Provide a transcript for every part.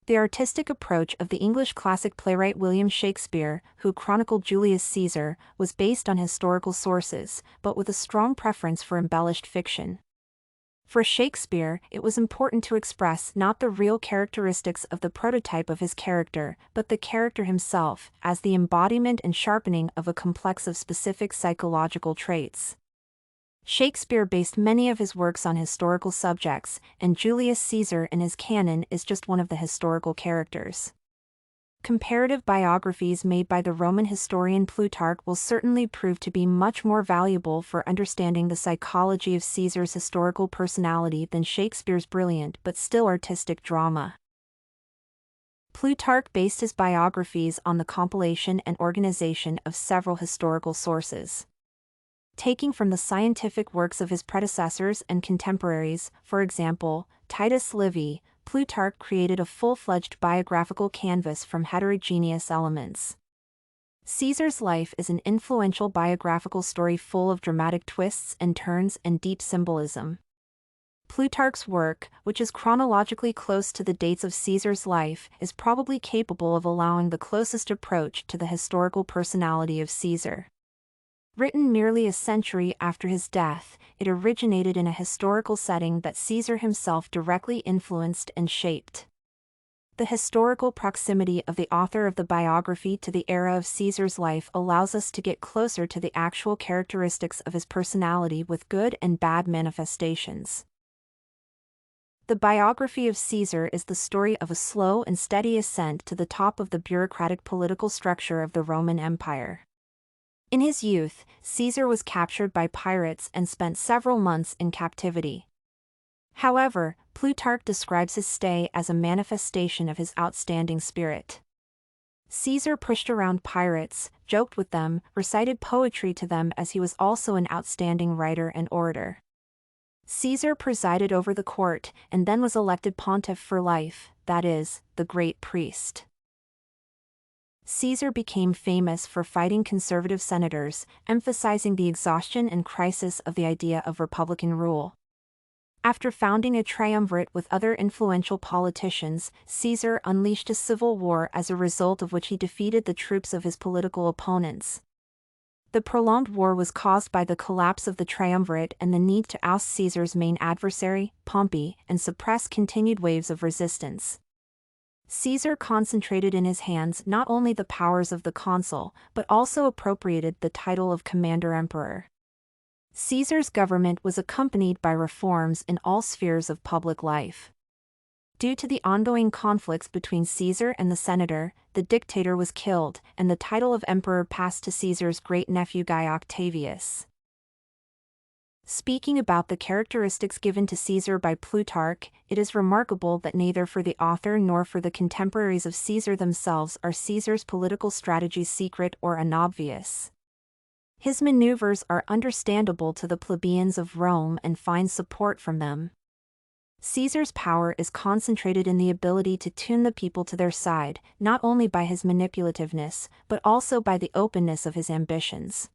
The artistic approach of the English classic playwright William Shakespeare, who chronicled Julius Caesar, was based on historical sources, but with a strong preference for embellished fiction. For Shakespeare, it was important to express not the real characteristics of the prototype of his character, but the character himself, as the embodiment and sharpening of a complex of specific psychological traits. Shakespeare based many of his works on historical subjects, and Julius Caesar in his canon is just one of the historical characters. Comparative biographies made by the Roman historian Plutarch will certainly prove to be much more valuable for understanding the psychology of Caesar's historical personality than Shakespeare's brilliant but still artistic drama. Plutarch based his biographies on the compilation and organization of several historical sources. Taking from the scientific works of his predecessors and contemporaries, for example, Titus Livy, Plutarch created a full-fledged biographical canvas from heterogeneous elements. Caesar's life is an influential biographical story full of dramatic twists and turns and deep symbolism. Plutarch's work, which is chronologically close to the dates of Caesar's life, is probably capable of allowing the closest approach to the historical personality of Caesar. Written nearly a century after his death, it originated in a historical setting that Caesar himself directly influenced and shaped. The historical proximity of the author of the biography to the era of Caesar's life allows us to get closer to the actual characteristics of his personality with good and bad manifestations. The biography of Caesar is the story of a slow and steady ascent to the top of the bureaucratic political structure of the Roman Empire. In his youth, Caesar was captured by pirates and spent several months in captivity. However, Plutarch describes his stay as a manifestation of his outstanding spirit. Caesar pushed around pirates, joked with them, recited poetry to them, as he was also an outstanding writer and orator. Caesar presided over the court and then was elected pontiff for life, that is, the great priest. Caesar became famous for fighting conservative senators, emphasizing the exhaustion and crisis of the idea of republican rule. After founding a triumvirate with other influential politicians, Caesar unleashed a civil war, as a result of which he defeated the troops of his political opponents. The prolonged war was caused by the collapse of the triumvirate and the need to oust Caesar's main adversary, Pompey, and suppress continued waves of resistance. Caesar concentrated in his hands not only the powers of the consul, but also appropriated the title of commander-emperor. Caesar's government was accompanied by reforms in all spheres of public life. Due to the ongoing conflicts between Caesar and the senator, the dictator was killed, and the title of emperor passed to Caesar's great-nephew Guy Octavius. Speaking about the characteristics given to Caesar by Plutarch, it is remarkable that neither for the author nor for the contemporaries of Caesar themselves are Caesar's political strategies secret or unobvious. His maneuvers are understandable to the plebeians of Rome and find support from them. Caesar's power is concentrated in the ability to tune the people to their side, not only by his manipulativeness, but also by the openness of his ambitions.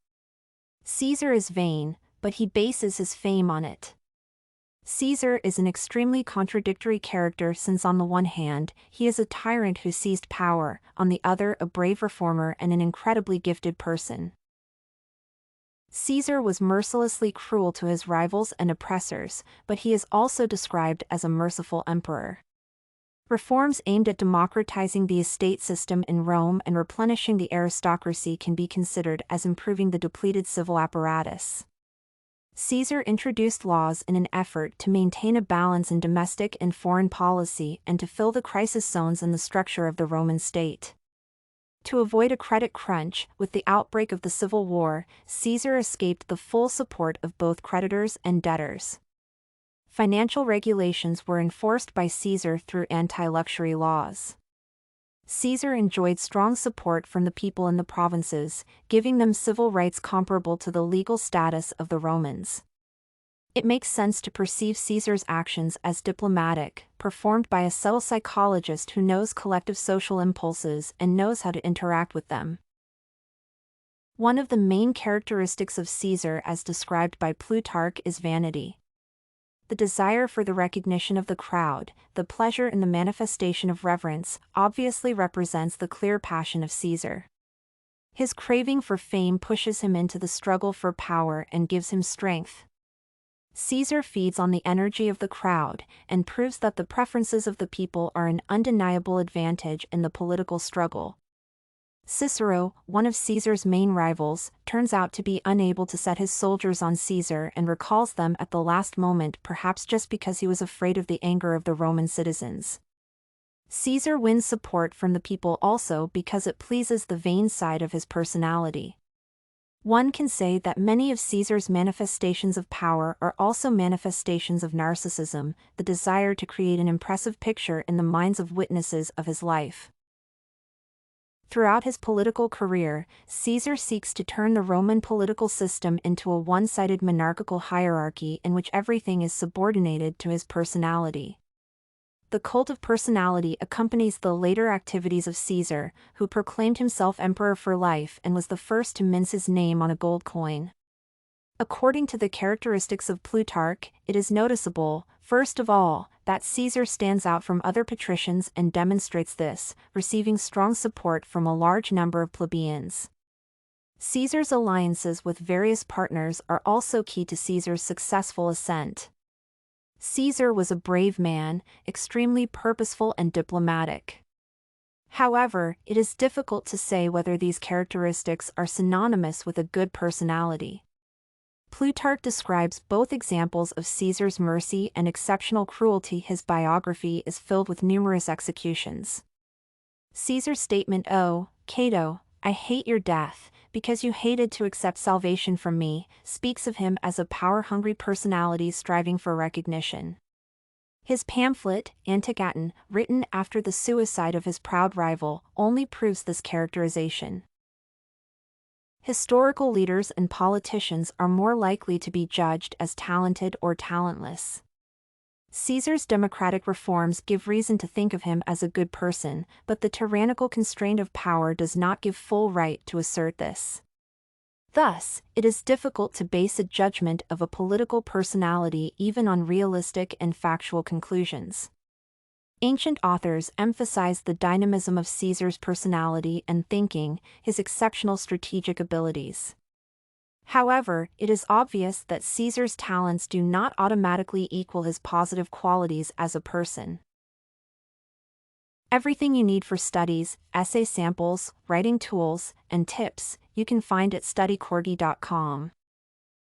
Caesar is vain, but he bases his fame on it. Caesar is an extremely contradictory character, since on the one hand, he is a tyrant who seized power, on the other a brave reformer and an incredibly gifted person. Caesar was mercilessly cruel to his rivals and oppressors, but he is also described as a merciful emperor. Reforms aimed at democratizing the estate system in Rome and replenishing the aristocracy can be considered as improving the depleted civil apparatus. Caesar introduced laws in an effort to maintain a balance in domestic and foreign policy and to fill the crisis zones in the structure of the Roman state. To avoid a credit crunch, with the outbreak of the Civil War, Caesar escaped the full support of both creditors and debtors. Financial regulations were enforced by Caesar through anti-luxury laws. Caesar enjoyed strong support from the people in the provinces, giving them civil rights comparable to the legal status of the Romans. It makes sense to perceive Caesar's actions as diplomatic, performed by a subtle psychologist who knows collective social impulses and knows how to interact with them. One of the main characteristics of Caesar as described by Plutarch is vanity. the desire for the recognition of the crowd, the pleasure in the manifestation of reverence, obviously represents the clear passion of Caesar. His craving for fame pushes him into the struggle for power and gives him strength. Caesar feeds on the energy of the crowd and proves that the preferences of the people are an undeniable advantage in the political struggle. Cicero, one of Caesar's main rivals, turns out to be unable to set his soldiers on Caesar and recalls them at the last moment, perhaps just because he was afraid of the anger of the Roman citizens. Caesar wins support from the people also because it pleases the vain side of his personality. One can say that many of Caesar's manifestations of power are also manifestations of narcissism, the desire to create an impressive picture in the minds of witnesses of his life. Throughout his political career, Caesar seeks to turn the Roman political system into a one-sided monarchical hierarchy in which everything is subordinated to his personality. The cult of personality accompanies the later activities of Caesar, who proclaimed himself emperor for life and was the first to mince his name on a gold coin. According to the characteristics of Plutarch, it is noticeable, first of all, that Caesar stands out from other patricians and demonstrates this, receiving strong support from a large number of plebeians. Caesar's alliances with various partners are also key to Caesar's successful ascent. Caesar was a brave man, extremely purposeful and diplomatic. However, it is difficult to say whether these characteristics are synonymous with a good personality. Plutarch describes both examples of Caesar's mercy and exceptional cruelty. His biography is filled with numerous executions. Caesar's statement, "Oh, Cato, I hate your death, because you hated to accept salvation from me," speaks of him as a power-hungry personality striving for recognition. His pamphlet, Anticaton, written after the suicide of his proud rival, only proves this characterization. Historical leaders and politicians are more likely to be judged as talented or talentless. Caesar's democratic reforms give reason to think of him as a good person, but the tyrannical constraint of power does not give full right to assert this. Thus, it is difficult to base a judgment of a political personality even on realistic and factual conclusions. Ancient authors emphasize the dynamism of Caesar's personality and thinking, his exceptional strategic abilities. However, it is obvious that Caesar's talents do not automatically equal his positive qualities as a person. Everything you need for studies, essay samples, writing tools, and tips, you can find at studycorgi.com.